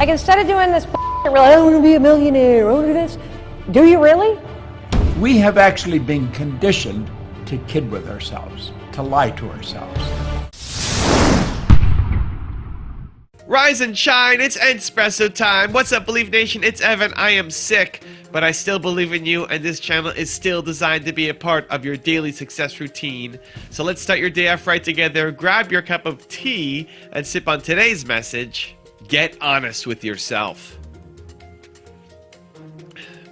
Like, instead of doing this bullshit, I want to be a millionaire, I want to do this. Do you really? We have actually been conditioned to kid with ourselves, to lie to ourselves. Rise and shine, it's Espresso time. What's up, Believe Nation? It's Evan. I am sick, but I still believe in you, and this channel is still designed to be a part of your daily success routine. So let's start your day off right together. Grab your cup of tea and sip on today's message. Get honest with yourself.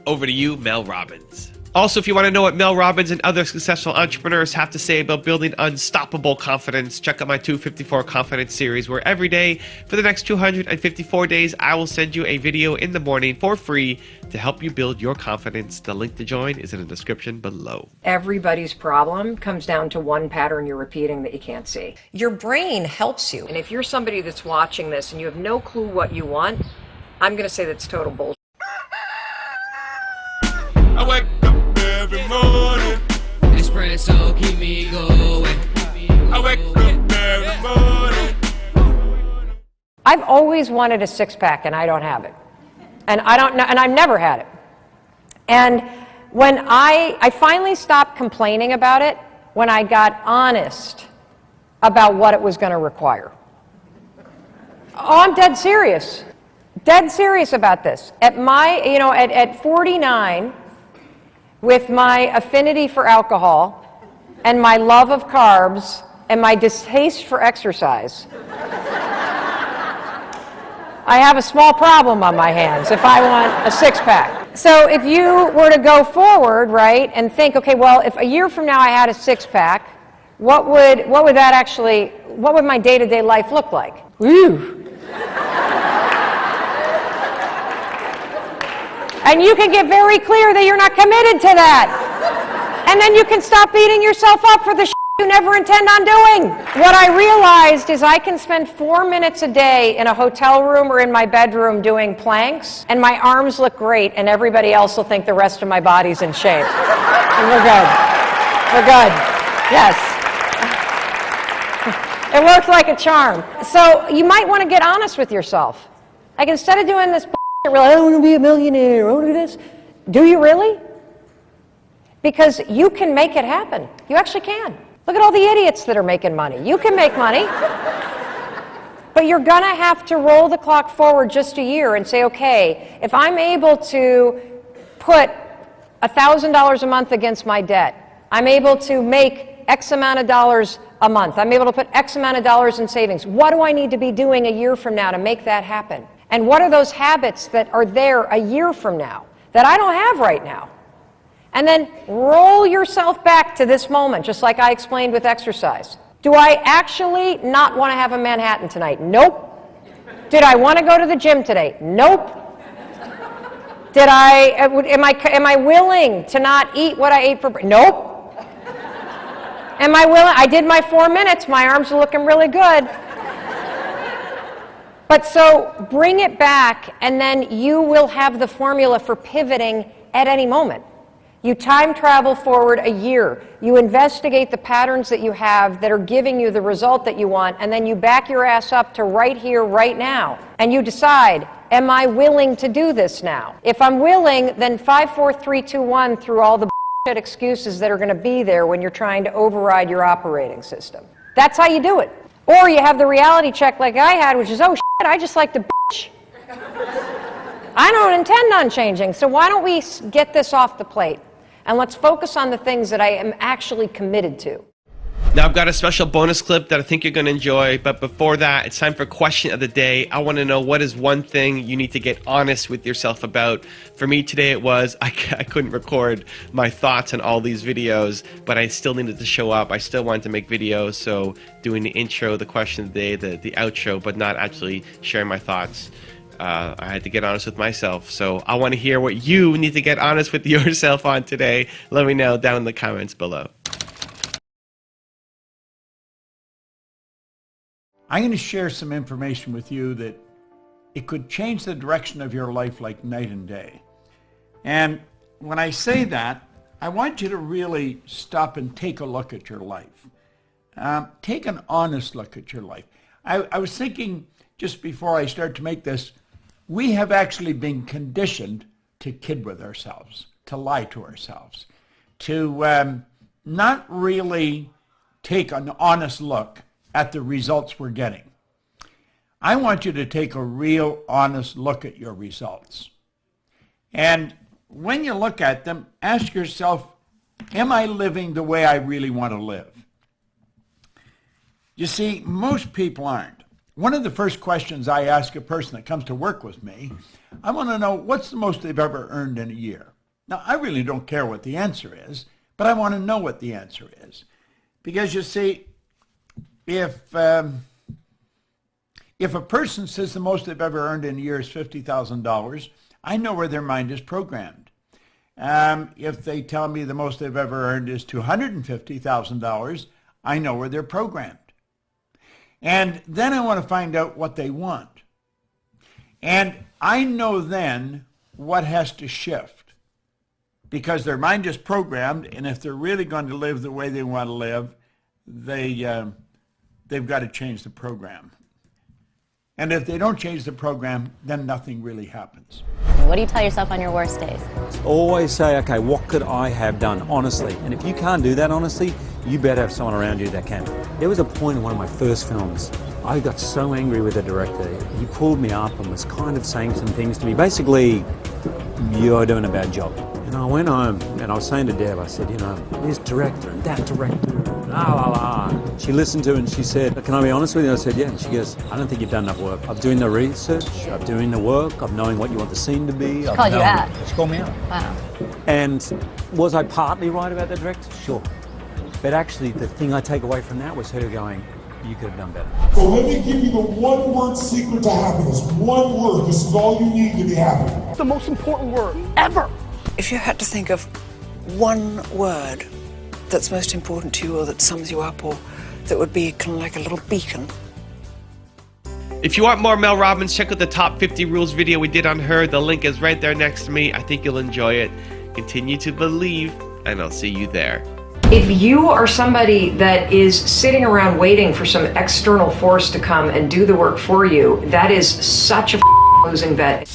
Over to you, Mel Robbins. Also, if you want to know what Mel Robbins and other successful entrepreneurs have to say about building unstoppable confidence, check out my 254 Confidence series, where every day for the next 254 days, I will send you a video in the morning for free to help you build your confidence. The link to join is in the description below. Everybody's problem comes down to one pattern you're repeating that you can't see. Your brain helps you. And if you're somebody that's watching this and you have no clue what you want, I'm going to say that's total bullshit. I wake up every morning. Espresso keep me going. I wake up every morning. I've always wanted a six-pack and I don't have it. And I don't know, and I've never had it. And when I finally stopped complaining about it when I got honest about what it was going to require. Oh, I'm dead serious. Dead serious about this. At my, at 49, with my affinity for alcohol and my love of carbs and my distaste for exercise, I have a small problem on my hands if I want a six-pack. So if you were to go forward, right, and think, okay, well, if a year from now I had a six-pack, what would my day-to-day life look like? Woo! And you can get very clear that you're not committed to that. And then you can stop beating yourself up for the shit you never intend on doing. What I realized is I can spend 4 minutes a day in a hotel room or in my bedroom doing planks, and my arms look great, and everybody else will think the rest of my body's in shape. And we're good. We're good. Yes. It works like a charm. So you might want to get honest with yourself. Like, instead of doing this I want to be a millionaire, I want to do this. Do you really? Because you can make it happen. You actually can. Look at all the idiots that are making money. You can make money. But you're going to have to roll the clock forward just a year and say, okay, if I'm able to put $1,000 a month against my debt, I'm able to make X amount of dollars a month, I'm able to put X amount of dollars in savings, what do I need to be doing a year from now to make that happen? And what are those habits that are there a year from now that I don't have right now? And then roll yourself back to this moment, just like I explained with exercise. Do I actually not want to have a Manhattan tonight? Nope. Did I want to go to the gym today? Nope. Am I willing to not eat what I ate for breakfast? Nope. Am I willing? I did my 4 minutes. My arms are looking really good. But so bring it back, and then you will have the formula for pivoting at any moment. You time travel forward a year. You investigate the patterns that you have that are giving you the result that you want, and then you back your ass up to right here, right now. And you decide, am I willing to do this now? If I'm willing, then 5, 4, 3, 2, 1 through all the bullshit excuses that are going to be there when you're trying to override your operating system. That's how you do it. Or you have the reality check like I had, which is, oh, shit, I just like to bitch. I don't intend on changing, so why don't we get this off the plate? And let's focus on the things that I am actually committed to. Now I've got a special bonus clip that I think you're going to enjoy, but before that, it's time for question of the day. I want to know, what is one thing you need to get honest with yourself about? For me today it was, I couldn't record my thoughts on all these videos, but I still needed to show up. I still wanted to make videos, so doing the intro, the question of the day, the outro, but not actually sharing my thoughts. I had to get honest with myself, so I want to hear what you need to get honest with yourself on today. Let me know down in the comments below. I'm going to share some information with you that it could change the direction of your life like night and day. And when I say that, I want you to really stop and take a look at your life. Take an honest look at your life. I was thinking just before I started to make this, we have actually been conditioned to kid with ourselves, to lie to ourselves, to not really take an honest look at the results we're getting. I want you to take a real honest look at your results. And when you look at them, ask yourself, am I living the way I really want to live? You see, most people aren't. One of the first questions I ask a person that comes to work with me, I want to know what's the most they've ever earned in a year. Now, I really don't care what the answer is, but I want to know what the answer is. Because you see, if a person says the most they've ever earned in a year is $50,000, I know where their mind is programmed. If they tell me the most they've ever earned is $250,000, I know where they're programmed. And then I want to find out what they want. And I know then what has to shift, because their mind is programmed, and if they're really going to live the way they want to live, they've got to change the program. And if they don't change the program, then nothing really happens. What do you tell yourself on your worst days? Always say, okay, what could I have done honestly? And if you can't do that honestly, you better have someone around you that can. There was a point in one of my first films, I got so angry with the director. He pulled me up and was kind of saying some things to me. Basically, you're doing a bad job. And I went home and I was saying to Deb, I said, you know, this director and that director, la la la. She listened to it and she said, can I be honest with you? I said, yeah. And she goes, I don't think you've done enough work. I'm doing the research, I'm doing the work, I'm knowing what you want the scene to be. She called you out. She called me out. Wow. And was I partly right about the director? Sure. But actually, the thing I take away from that was her going, you could have done better. So let me give you the one-word secret to happiness. One word. This is all you need to be happy. It's the most important word ever. If you had to think of one word that's most important to you, or that sums you up, or that would be kind of like a little beacon. If you want more Mel Robbins, check out the top 50 rules video we did on her. The link is right there next to me. I think you'll enjoy it. Continue to believe, and I'll see you there. If you are somebody that is sitting around waiting for some external force to come and do the work for you, that is such a losing bet.